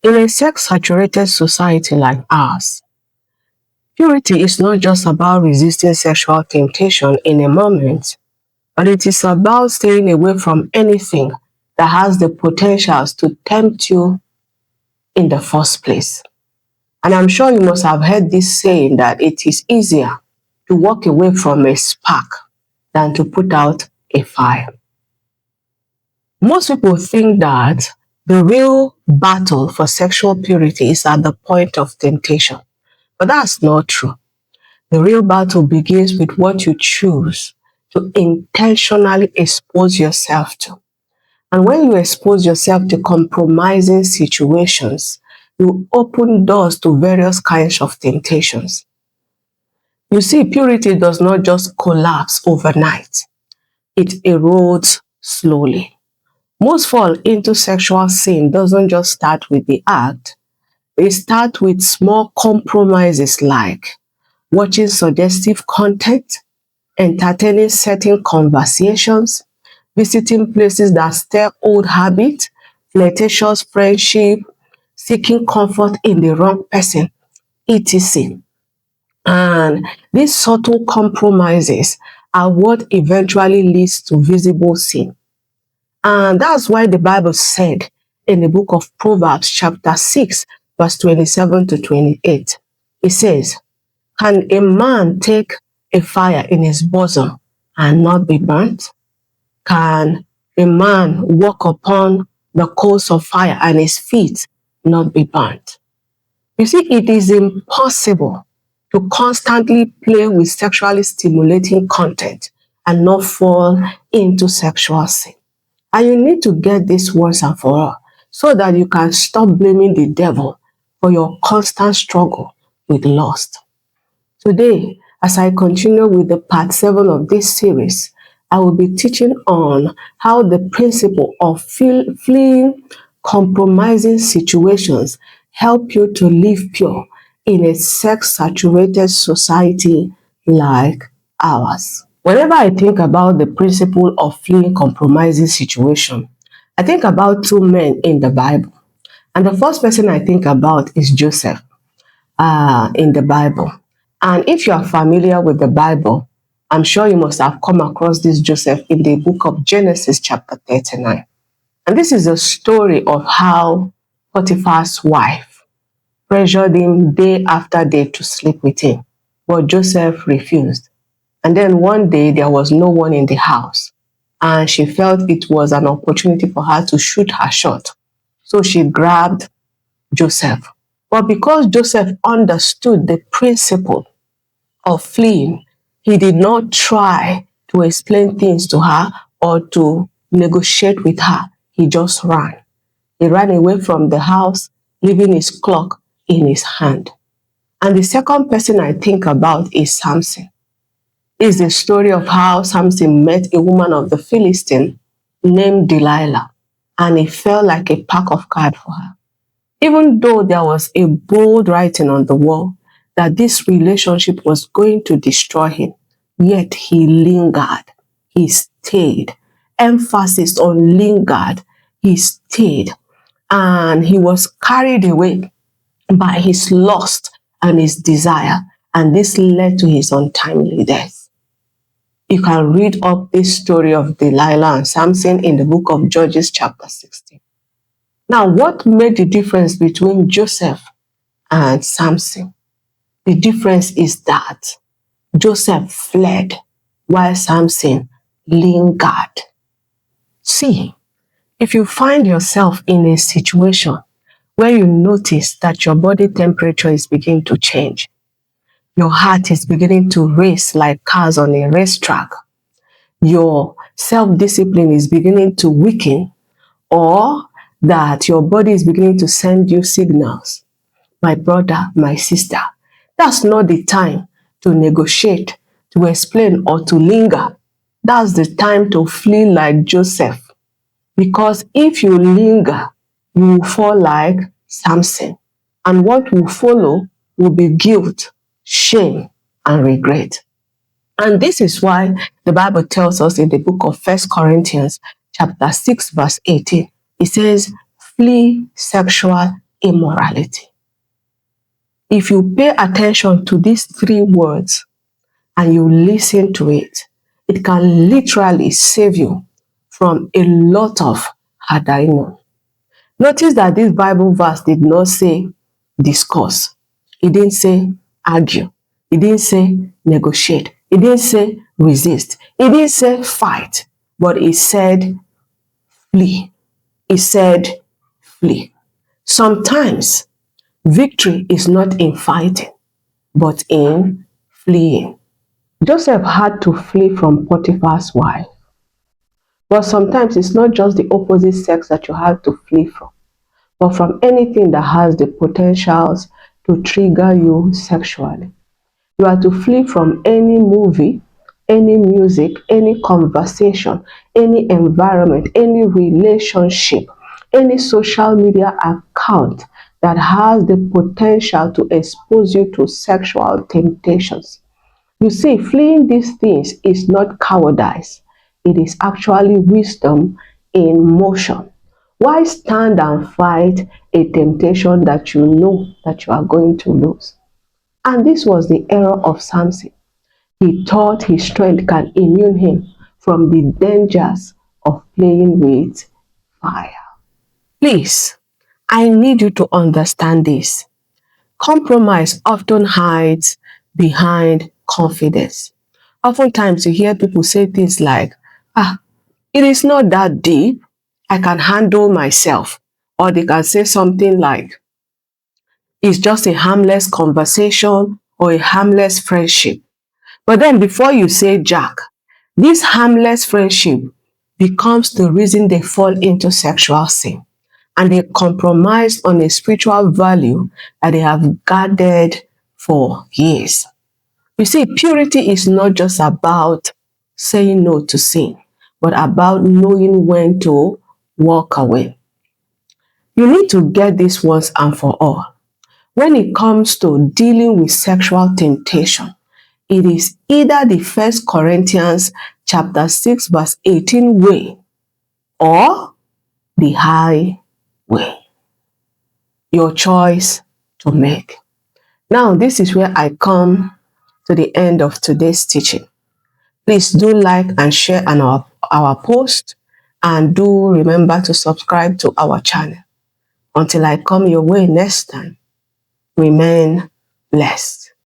In a sex-saturated society like ours, purity is not just about resisting sexual temptation in a moment, but it is about staying away from anything that has the potentials to tempt you in the first place. And I'm sure you must have heard this saying that it is easier to walk away from a spark than to put out a fire. Most people think that the real battle for sexual purity is at the point of temptation, but that's not true. The real battle begins with what you choose to intentionally expose yourself to. And when you expose yourself to compromising situations, you open doors to various kinds of temptations. You see, purity does not just collapse overnight. It erodes slowly. Most fall into sexual sin doesn't just start with the act. It starts with small compromises like watching suggestive content, entertaining certain conversations, visiting places that stir old habits, flirtatious friendship, seeking comfort in the wrong person, etc. And these subtle compromises are what eventually leads to visible sin. And that's why the Bible said in the book of Proverbs chapter 6, verse 27 to 28, it says, "Can a man take a fire in his bosom and not be burnt? Can a man walk upon the coals of fire and his feet not be burnt?" You see, it is impossible to constantly play with sexually stimulating content and not fall into sexual sin. And you need to get this once and for all so that you can stop blaming the devil for your constant struggle with lust. Today, as I continue with the part 7 of this series, I will be teaching on how the principle of fleeing compromising situations help you to live pure in a sex-saturated society like ours. Whenever I think about the principle of fleeing compromising situation, I think about two men in the Bible. And the first person I think about is Joseph in the Bible. And if you are familiar with the Bible, I'm sure you must have come across this Joseph in the book of Genesis chapter 39. And this is a story of how Potiphar's wife pressured him day after day to sleep with him, but Joseph refused. And then one day there was no one in the house, and she felt it was an opportunity for her to shoot her shot. So she grabbed Joseph. But because Joseph understood the principle of fleeing, he did not try to explain things to her or to negotiate with her. He just ran. He ran away from the house, leaving his cloak in his hand. And the second person I think about is Samson. It's the story of how Samson met a woman of the Philistine named Delilah, and he felt like a pack of cards for her. Even though there was a bold writing on the wall that this relationship was going to destroy him, yet he lingered, he stayed. Emphasis on lingered, he stayed. And he was carried away by his lust and his desire, and this led to his untimely death. You can read up this story of Delilah and Samson in the book of Judges chapter 16. Now, what made the difference between Joseph and Samson? The difference is that Joseph fled while Samson lingered. See, if you find yourself in a situation where you notice that your body temperature is beginning to change, your heart is beginning to race like cars on a racetrack, your self-discipline is beginning to weaken, or that your body is beginning to send you signals, my brother, my sister, that's not the time to negotiate, to explain, or to linger. That's the time to flee like Joseph. Because if you linger, you will fall like Samson. And what will follow will be guilt, shame, and regret. And this is why the Bible tells us in the book of 1 Corinthians chapter 6, verse 18, it says, flee sexual immorality. If you pay attention to these three words and you listen to it, it can literally save you from a lot of had I known. Notice that this Bible verse did not say discuss. It didn't say argue. It didn't say negotiate. It didn't say resist. It didn't say fight. But it said flee. It said flee. Sometimes victory is not in fighting, but in fleeing. Joseph had to flee from Potiphar's wife. But sometimes it's not just the opposite sex that you have to flee from, but from anything that has the potentials to trigger you sexually. You are to flee from any movie, any music, any conversation, any environment, any relationship, any social media account that has the potential to expose you to sexual temptations. You see, fleeing these things is not cowardice. It is actually wisdom in motion. Why stand and fight a temptation that you know that you are going to lose? And this was the error of Samson. He thought his strength can immune him from the dangers of playing with fire. Please, I need you to understand this. Compromise often hides behind confidence. Oftentimes you hear people say things like, it is not that deep. I can handle myself. Or they can say something like, it's just a harmless conversation or a harmless friendship. But then before you say Jack, this harmless friendship becomes the reason they fall into sexual sin. And they compromise on a spiritual value that they have guarded for years. You see, purity is not just about saying no to sin, but about knowing when to walk away. You need to get this once and for all. When it comes to dealing with sexual temptation, it is either the 1 Corinthians chapter 6 verse 18 way or the high way. Your choice to make. Now, this is where I come to the end of today's teaching. Please do like and share our post, and do remember to subscribe to our channel. Until I come your way next time, remain blessed.